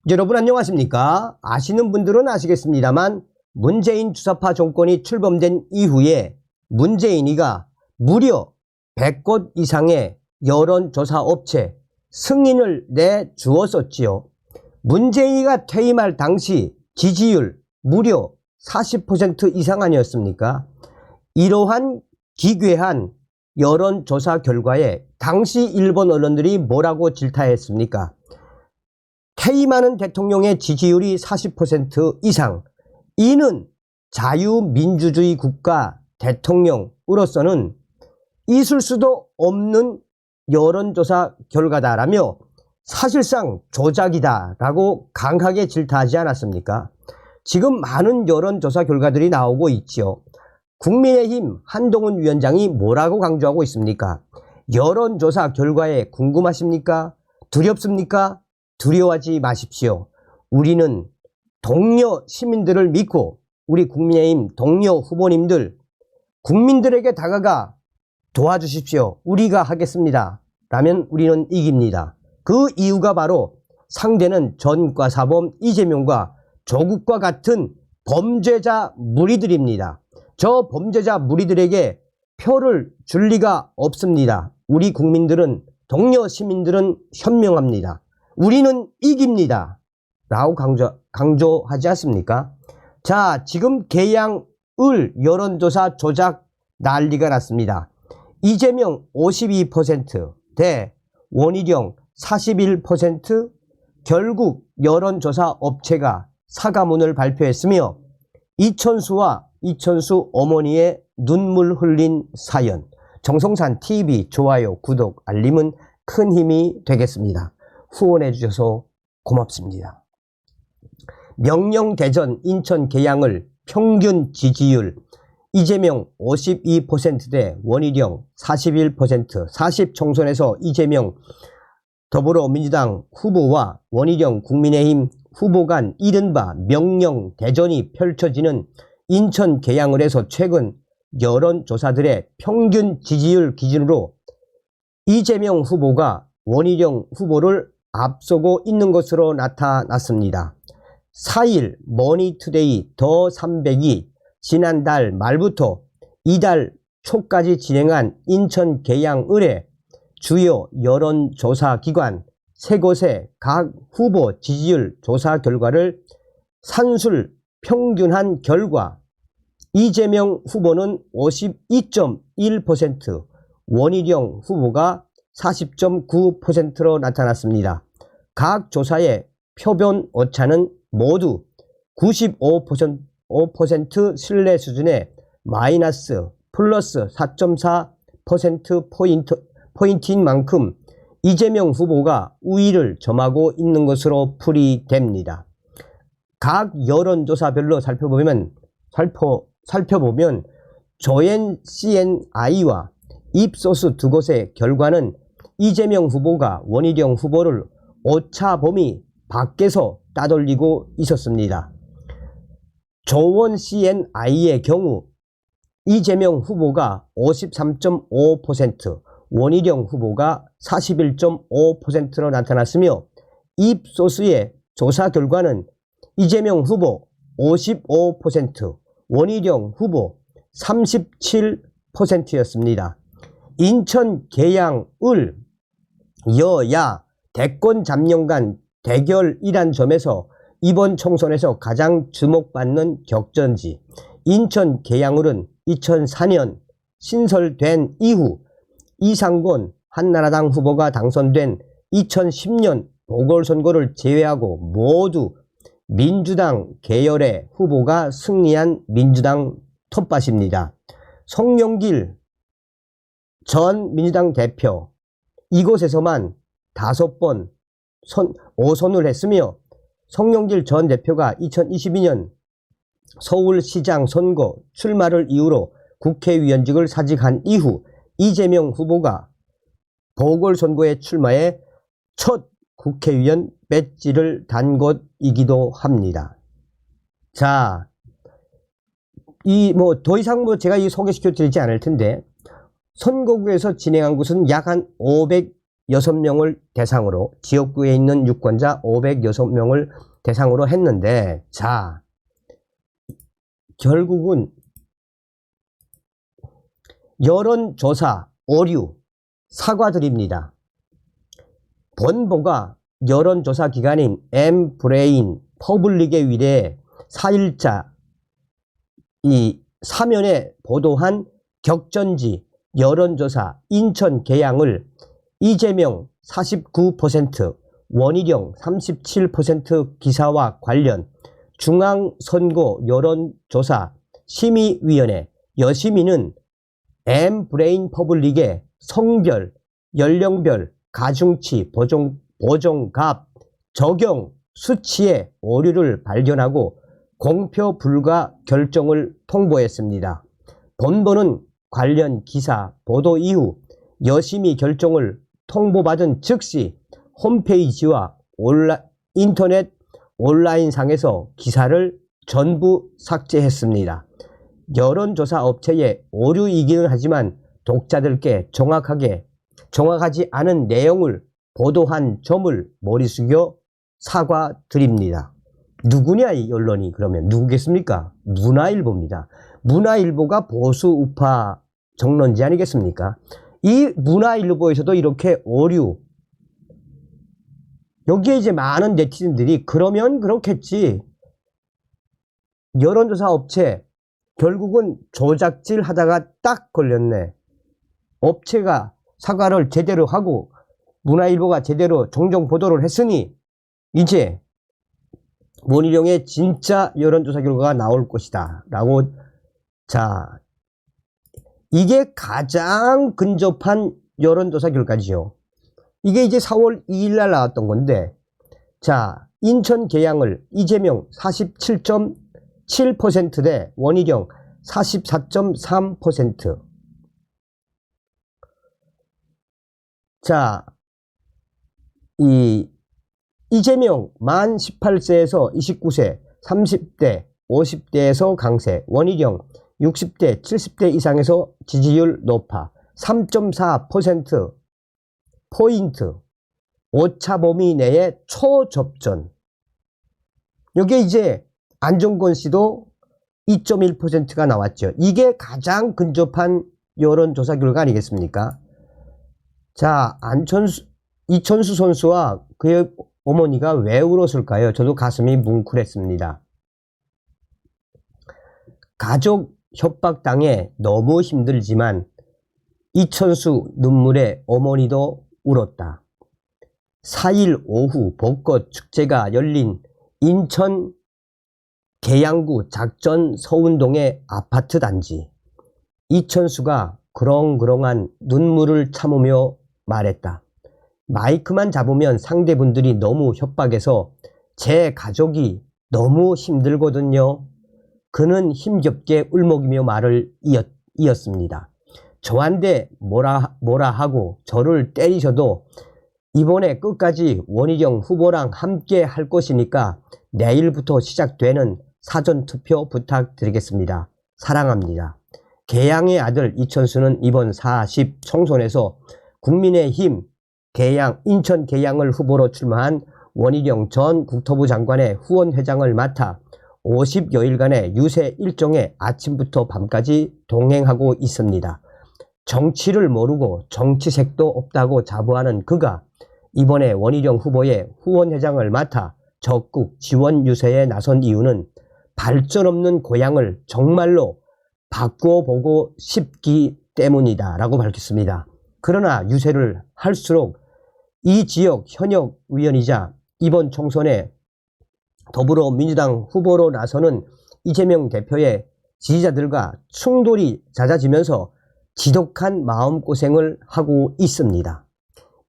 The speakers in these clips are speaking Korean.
여러분 안녕하십니까? 아시는 분들은 아시겠습니다만 문재인 주사파 정권이 출범된 이후에 문재인이가 무려 100곳 이상의 여론조사 업체 승인을 내주었었지요. 문재인이가 퇴임할 당시 지지율 무려 40% 이상 아니었습니까? 이러한 기괴한 여론조사 결과에 당시 일본 언론들이 뭐라고 질타했습니까? 퇴임하는 대통령의 지지율이 40% 이상, 이는 자유민주주의 국가 대통령으로서는 있을 수도 없는 여론조사 결과다라며 사실상 조작이다라고 강하게 질타하지 않았습니까? 지금 많은 여론조사 결과들이 나오고 있지요. 국민의힘 한동훈 위원장이 뭐라고 강조하고 있습니까? 여론조사 결과에 궁금하십니까? 두렵습니까? 두려워하지 마십시오. 우리는 동료 시민들을 믿고 우리 국민의힘 동료 후보님들 국민들에게 다가가 도와주십시오. 우리가 하겠습니다. 라면 우리는 이깁니다. 그 이유가 바로 상대는 전과사범 이재명과 조국과 같은 범죄자 무리들입니다. 저 범죄자 무리들에게 표를 줄 리가 없습니다. 우리 국민들은 동료 시민들은 현명합니다. 우리는 이깁니다. 라고 강조하지 않습니까? 자, 지금 개양을 여론조사 조작 난리가 났습니다. 이재명 52% 대 원희룡 41%, 결국 여론조사 업체가 사과문을 발표했으며 이천수와 이천수 어머니의 눈물 흘린 사연, 정성산 TV 좋아요, 구독, 알림은 큰 힘이 되겠습니다. 후원해 주셔서 고맙습니다. 명령대전 인천 계양을 평균 지지율 이재명 52% 대 원희룡 41%, 40 총선에서 이재명 더불어민주당 후보와 원희룡 국민의힘 후보 간 이른바 명령대전이 펼쳐지는 인천 계양을에서 최근 여론조사들의 평균 지지율 기준으로 이재명 후보가 원희룡 후보를 앞서고 있는 것으로 나타났습니다. 4일 머니투데이 더 300이 지난달 말부터 이달 초까지 진행한 인천 계양을의 주요 여론조사 기관 3곳의 각 후보 지지율 조사 결과를 산술 평균한 결과 이재명 후보는 52.1%, 원희룡 후보가 40.9%로 나타났습니다. 각 조사의 표본 오차는 모두 95% 신뢰 수준의 마이너스 플러스 4.4%포인트인 만큼 이재명 후보가 우위를 점하고 있는 것으로 풀이됩니다. 각 여론조사별로 살펴보면 조앤 CNI와 입소스 두 곳의 결과는 이재명 후보가 원희룡 후보를 오차 범위 밖에서 따돌리고 있었습니다. 조원 CNI의 경우 이재명 후보가 53.5%, 원희룡 후보가 41.5%로 나타났으며 입소스의 조사 결과는 이재명 후보 55%, 원희룡 후보 37%였습니다. 인천 계양을 여야 대권 잡념 간 대결이란 점에서 이번 총선에서 가장 주목받는 격전지 인천 계양을은 2004년 신설된 이후 이상권 한나라당 후보가 당선된 2010년 보궐선거를 제외하고 모두 민주당 계열의 후보가 승리한 민주당 텃밭입니다. 송영길 전 민주당 대표 이곳에서만 5번 5선을 했으며 송영길 전 대표가 2022년 서울시장 선거 출마를 이유로 국회의원직을 사직한 이후 이재명 후보가 보궐선거에 출마해 첫 국회의원 배지를 단 곳이기도 합니다. 자, 더 이상 제가 소개시켜 드리지 않을 텐데 선거구에서 진행한 것은 약 한 506명을 대상으로, 지역구에 있는 유권자 506명을 대상으로 했는데, 자, 결국은 여론조사 오류 사과드립니다. 본보가 여론조사 기관인 엠브레인 퍼블릭에 의뢰해 4일자 이 사면에 보도한 격전지 여론조사 인천 계양을 이재명 49%, 원희룡 37% 기사와 관련 중앙선거 여론조사 심의위원회 여심위는 엠브레인 퍼블릭의 성별, 연령별, 가중치, 보정값, 적용 수치의 오류를 발견하고 공표 불가 결정을 통보했습니다. 본보는 관련 기사 보도 이후 여심이 결정을 통보받은 즉시 홈페이지와 인터넷 온라인상에서 기사를 전부 삭제했습니다. 여론조사 업체의 오류이기는 하지만 독자들께 정확하지 않은 내용을 보도한 점을 머리 숙여 사과드립니다. 누구냐 이 언론이 그러면 누구겠습니까? 문화일보입니다. 문화일보가 보수 우파 정론지 아니겠습니까? 이 문화일보에서도 이렇게 오류, 여기에 이제 많은 네티즌들이 그러면 그렇겠지, 여론조사 업체 결국은 조작질 하다가 딱 걸렸네, 업체가 사과를 제대로 하고 문화일보가 제대로 정정 보도를 했으니 이제 원희룡의 진짜 여론조사 결과가 나올 것이다 라고. 자, 이게 가장 근접한 여론조사 결과지요. 이게 이제 4월 2일 날 나왔던 건데, 자, 인천 계양을 이재명 47.7% 원희룡 44.3%. 자, 이재명 만 18세에서 29세, 30대, 50대에서 강세, 원희룡 60대, 70대 이상에서 지지율 높아 3.4% 오차 범위 내의 초접전. 여기에 이제 안종권 씨도 2.1%가 나왔죠. 이게 가장 근접한 여론조사 결과 아니겠습니까? 자, 이천수 선수와 그의 어머니가 왜 울었을까요? 저도 가슴이 뭉클했습니다. 가족 협박당해 너무 힘들지만 이천수 눈물에 어머니도 울었다. 4일 오후 벚꽃 축제가 열린 인천 계양구 작전 서운동의 아파트 단지. 이천수가 그렁그렁한 눈물을 참으며 말했다. 마이크만 잡으면 상대분들이 너무 협박해서 제 가족이 너무 힘들거든요. 그는 힘겹게 울먹이며 말을 이었습니다. 저한테 뭐라 하고 저를 때리셔도 이번에 끝까지 원희룡 후보랑 함께 할 것이니까 내일부터 시작되는 사전투표 부탁드리겠습니다. 사랑합니다. 계양의 아들 이천수는 이번 40 총선에서 국민의힘 인천 계양을 후보로 출마한 원희룡 전 국토부 장관의 후원회장을 맡아 50여일간의 유세 일정에 아침부터 밤까지 동행하고 있습니다. 정치를 모르고 정치색도 없다고 자부하는 그가 이번에 원희룡 후보의 후원회장을 맡아 적극 지원 유세에 나선 이유는 발전 없는 고향을 정말로 바꿔보고 싶기 때문이다 라고 밝혔습니다. 그러나 유세를 할수록 이 지역 현역 의원이자 이번 총선에 더불어민주당 후보로 나서는 이재명 대표의 지지자들과 충돌이 잦아지면서 지독한 마음고생을 하고 있습니다.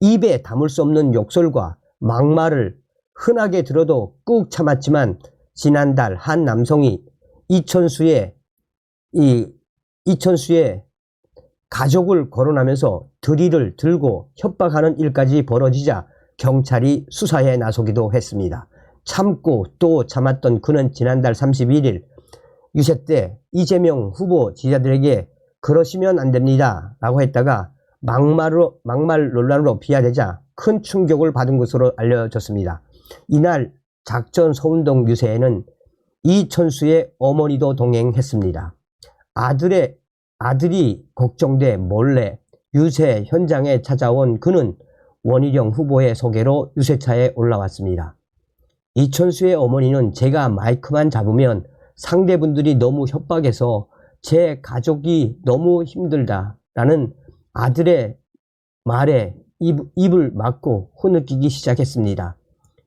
입에 담을 수 없는 욕설과 막말을 흔하게 들어도 꾹 참았지만 지난달 한 남성이 이천수의 가족을 거론하면서 드릴을 들고 협박하는 일까지 벌어지자 경찰이 수사에 나서기도 했습니다. 참고 또 참았던 그는 지난달 31일 유세 때 이재명 후보 지지자들에게 그러시면 안 됩니다 라고 했다가 막말 논란으로 비하되자 큰 충격을 받은 것으로 알려졌습니다. 이날 작전 서운동 유세에는 이천수의 어머니도 동행했습니다. 아들이 걱정돼 몰래 유세 현장에 찾아온 그는 원희룡 후보의 소개로 유세차에 올라왔습니다. 이천수의 어머니는 제가 마이크만 잡으면 상대분들이 너무 협박해서 제 가족이 너무 힘들다라는 아들의 말에 입을 막고 흐느끼기 시작했습니다.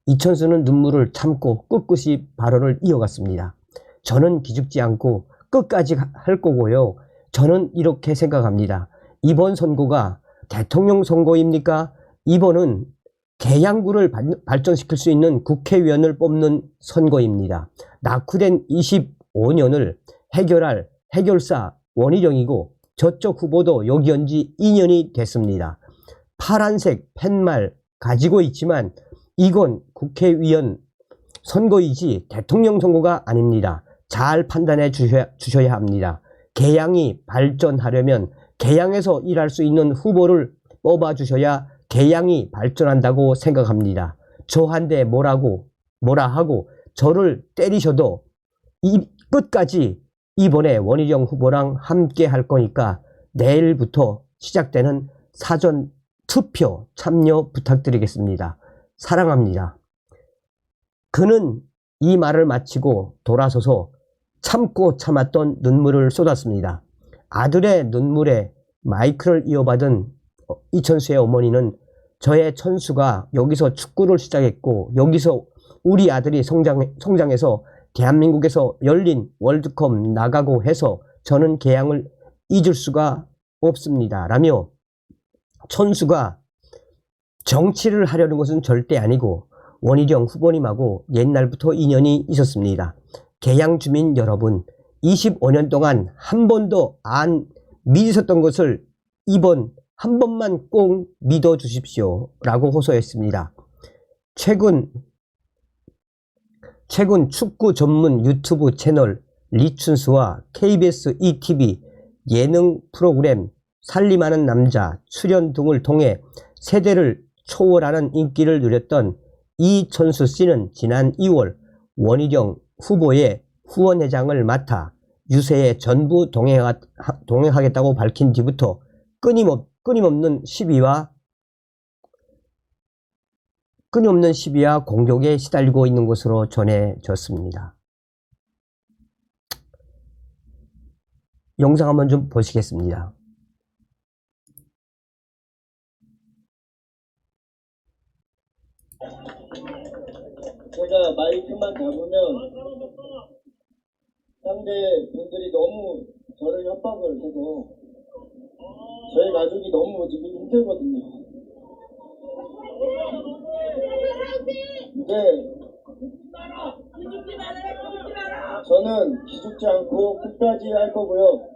이천수는 눈물을 참고 꿋꿋이 발언을 이어갔습니다. 저는 기죽지 않고 끝까지 할 거고요. 저는 이렇게 생각합니다. 이번 선거가 대통령 선거입니까? 이번은 계양구를 발전시킬 수 있는 국회의원을 뽑는 선거입니다. 낙후된 25년을 해결할 해결사 원희룡이고 저쪽 후보도 여기 온 지 2년이 됐습니다. 파란색 팻말 가지고 있지만 이건 국회의원 선거이지 대통령 선거가 아닙니다. 잘 판단해 주셔야 합니다. 계양이 발전하려면 계양에서 일할 수 있는 후보를 뽑아 주셔야 계양이 발전한다고 생각합니다. 저한테 뭐라 하고 저를 때리셔도 끝까지 이번에 원희룡 후보랑 함께 할 거니까 내일부터 시작되는 사전 투표 참여 부탁드리겠습니다. 사랑합니다. 그는 이 말을 마치고 돌아서서 참고 참았던 눈물을 쏟았습니다. 아들의 눈물에 마이크를 이어받은 이천수의 어머니는 저의 천수가 여기서 축구를 시작했고 여기서 우리 아들이 성장해서 대한민국에서 열린 월드컵 나가고 해서 저는 계양을 잊을 수가 없습니다. 라며 천수가 정치를 하려는 것은 절대 아니고 원희룡 후보님하고 옛날부터 인연이 있었습니다. 계양 주민 여러분, 25년 동안 한 번도 안 믿으셨던 것을 이번 한 번만 꼭 믿어 주십시오 라고 호소했습니다. 최근 축구 전문 유튜브 채널 리춘수와 KBS ETV 예능 프로그램 살림하는 남자 출연 등을 통해 세대를 초월하는 인기를 누렸던 이천수 씨는 지난 2월 원희룡 후보의 후원회장을 맡아 유세에 전부 동행하겠다고 밝힌 뒤부터 끊임없는 시비와 공격에 시달리고 있는 것으로 전해졌습니다. 영상 한번 좀 보시겠습니다. 제가 마이크만 잡으면 상대 분들이 너무 저를 협박을 해서 저희 가족이 너무 지금 힘들거든요. 근데 저는 기죽지 않고 끝까지 할 거고요.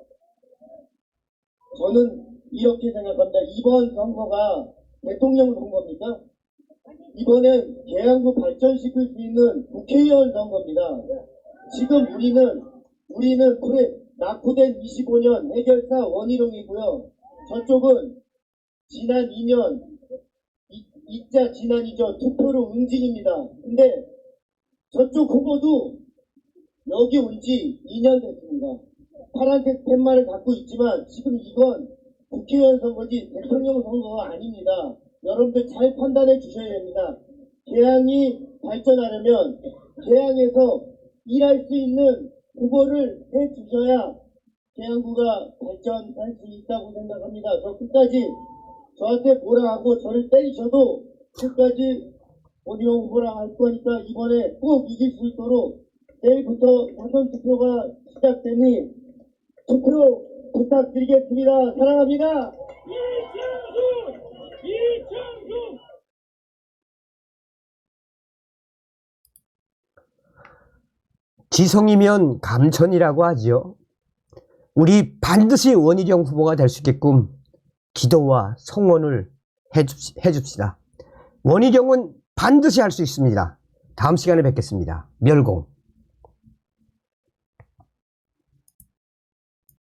저는 이렇게 생각합니다. 이번 선거가 대통령 선거입니까? 이번엔 계양구 발전시킬 수 있는 국회의원 선거입니다. 지금 우리는 그래 낙후된 25년 해결사 원희룡이고요. 저쪽은 지난 2년 입자 지난이죠. 투표로 응징입니다. 근데 저쪽 후보도 여기 온 지 2년 됐습니다. 파란색 팻말을 갖고 있지만 지금 이건 국회의원 선거지 대통령 선거가 아닙니다. 여러분들 잘 판단해 주셔야 됩니다. 계양이 발전하려면 계양에서 일할 수 있는 후보를 해 주셔야 계양구가 발전할 수 있다고 생각합니다. 저 끝까지 저한테 뭐라 하고 저를 때리셔도 끝까지 원희룡 후보랑 할 거니까 이번에 꼭 이길 수 있도록 내일부터 사전 투표가 시작되니 투표 부탁드리겠습니다. 사랑합니다. 지성이면 감천이라고 하지요. 우리 반드시 원희룡 후보가 될 수 있게끔 기도와 성원을 해줍시다. 원희룡은 반드시 할 수 있습니다. 다음 시간에 뵙겠습니다. 멸공.